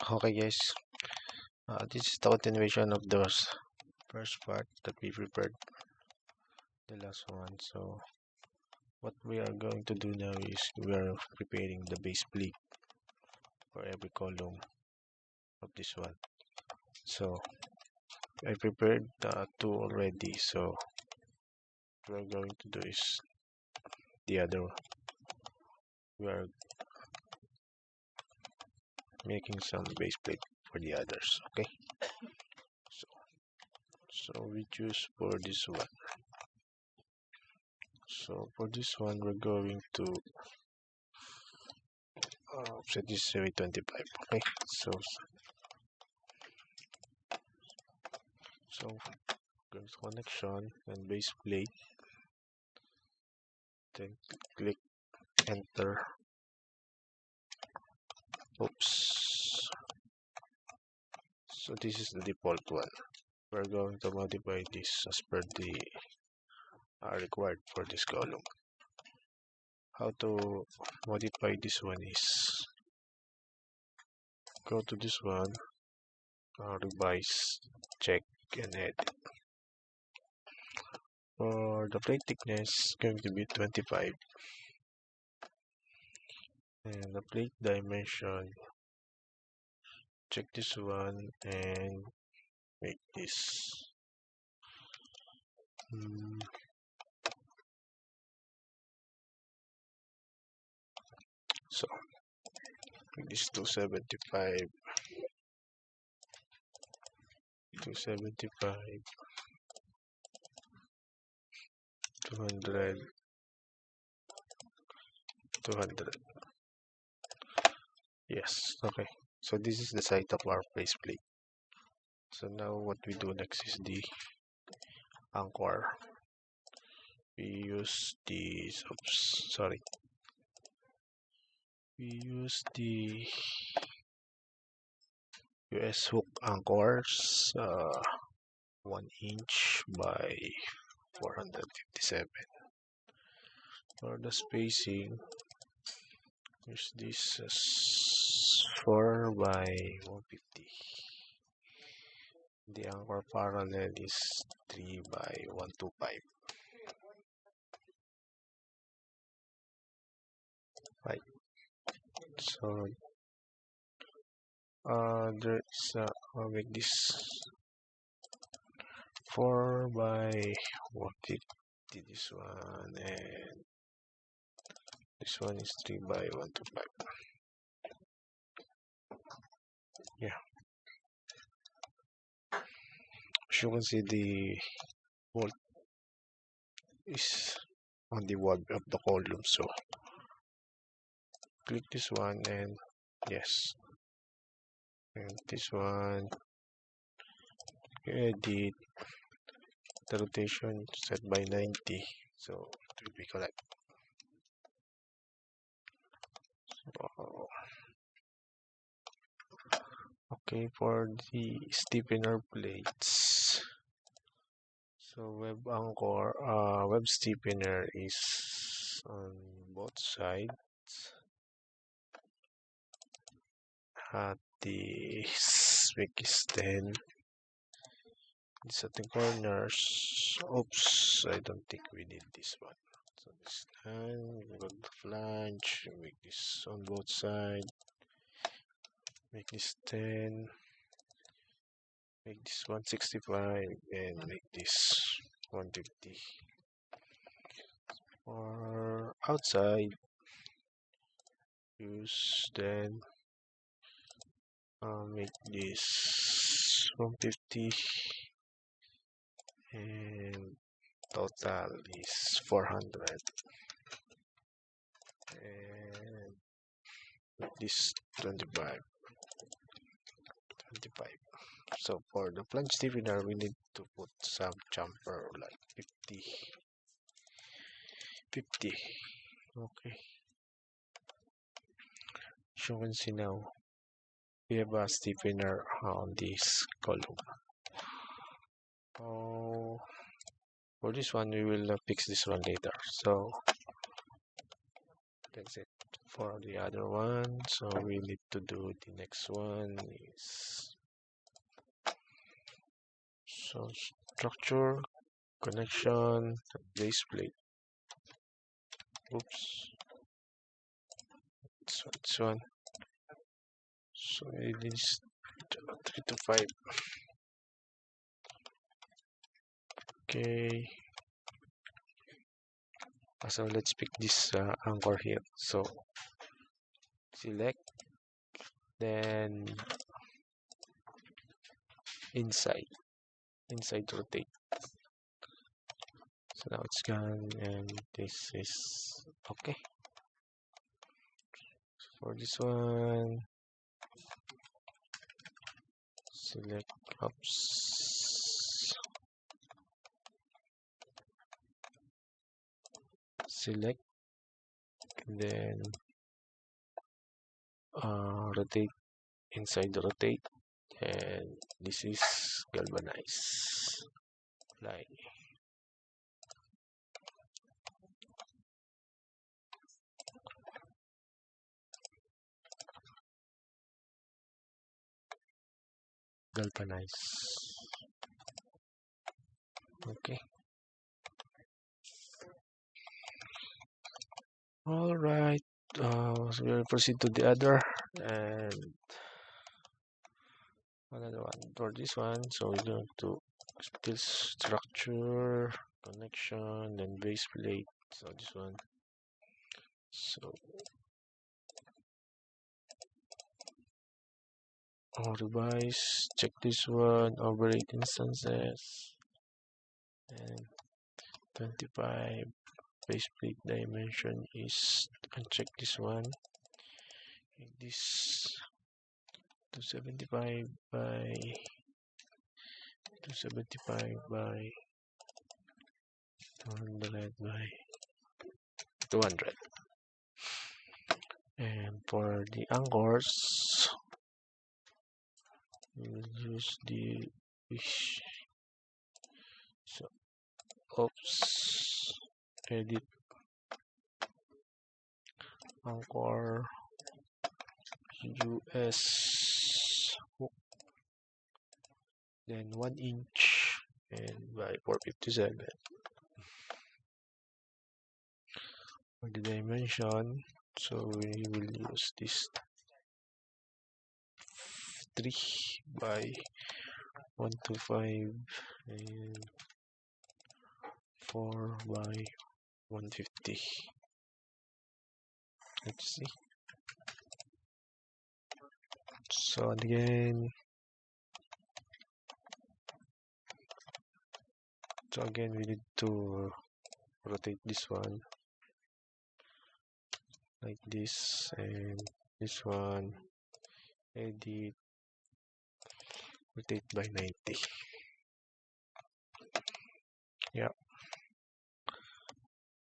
Okay guys, this is the continuation of the first part that we prepared, the last one. So what we are going to do now is we are preparing the base plate for every column of this one. So I prepared two already, so what we are going to do is the other one. We are making some base plate for the others. Okay, so we choose for this one. So for this one we're going to set this with 25. Okay, so goes connection and base plate, then click enter. Oops, so this is the default one. We're going to modify this as per the required for this column. How to modify this one is go to this one, revise, check and edit. For the plate thickness going to be 25, and the plate dimension, check this one and make this so make this 275, 275, 200, 200. Yes, okay. So this is the side of our base plate. So now what we do next is the anchor. We use these, oops, sorry. We use the US hook anchors, 1 inch by 457. For the spacing, use this as 4 by 150. The anchor parallel is 3 by 125. Right. So there is I'll make this 4 by 150. This one, and this one is 3 by 125. Yeah. As you can see, the bolt is on the wall of the column. So click this one and yes. And this one, edit, the rotation set by 90, so it will be correct. So, okay, for the stiffener plates, so web stiffener is on both sides at the make is 10. It's at the corners. Oops, I don't think we need this one. So this 9, we got the flange, make this on both sides, make this 10, make this 165, and make this 150. For outside, use then make this 150, and total is 400, and this 25. So for the flange stiffener, we need to put some jumper like 50. Okay. As you can see now, we have a stiffener on this column. Oh, for this one, we will fix this one later. So That's it for the other one. So we need to do the next one is so structure, connection, base plate. Oops. This one. So it is 3 to 5. Okay. So let's pick this anchor here. So select, then inside rotate. So now it's gone, and this is okay. For this one, select select, then rotate, inside rotate, and this is galvanize. Apply. Galvanize. Okay. All right. So we'll proceed to the other, and another one for this one. So we're going to still structure, connection, then base plate. So this one. So revise, check this one, override instances, and 25 base plate dimension is uncheck this one. Make this 275 by 275 by 200 by 200. And for the anchors, we'll use the so oops, edit anchor US hook, then 1 inch and by 457. For the dimension, so we will use this 3 by 125 and 4 by 150. Let's see. So again, we need to rotate this one like this, and this one edit rotate by 90. Yeah,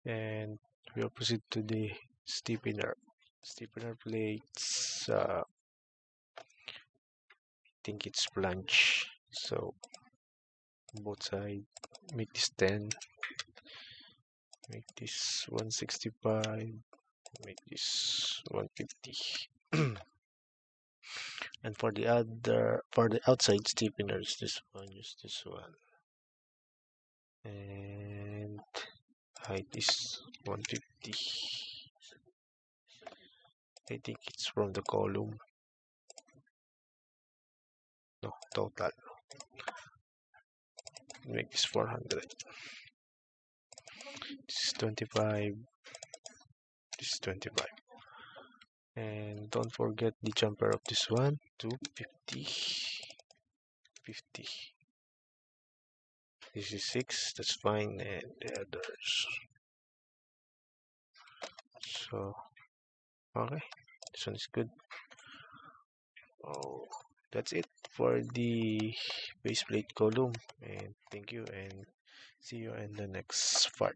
and we'll proceed to the stiffener plates. I think it's plunge, so both sides, make this 10, make this 165, make this 150. And for the outside stiffeners, this one, use this one, and height is 150. I think it's from the column. No, total. Make this 400. This is 25. This is 25. And don't forget the jumper of this one to 50. 50. This is 6. That's fine. And the others. So, okay. This one is good. Oh, that's it for the base plate column. And thank you, and see you in the next part.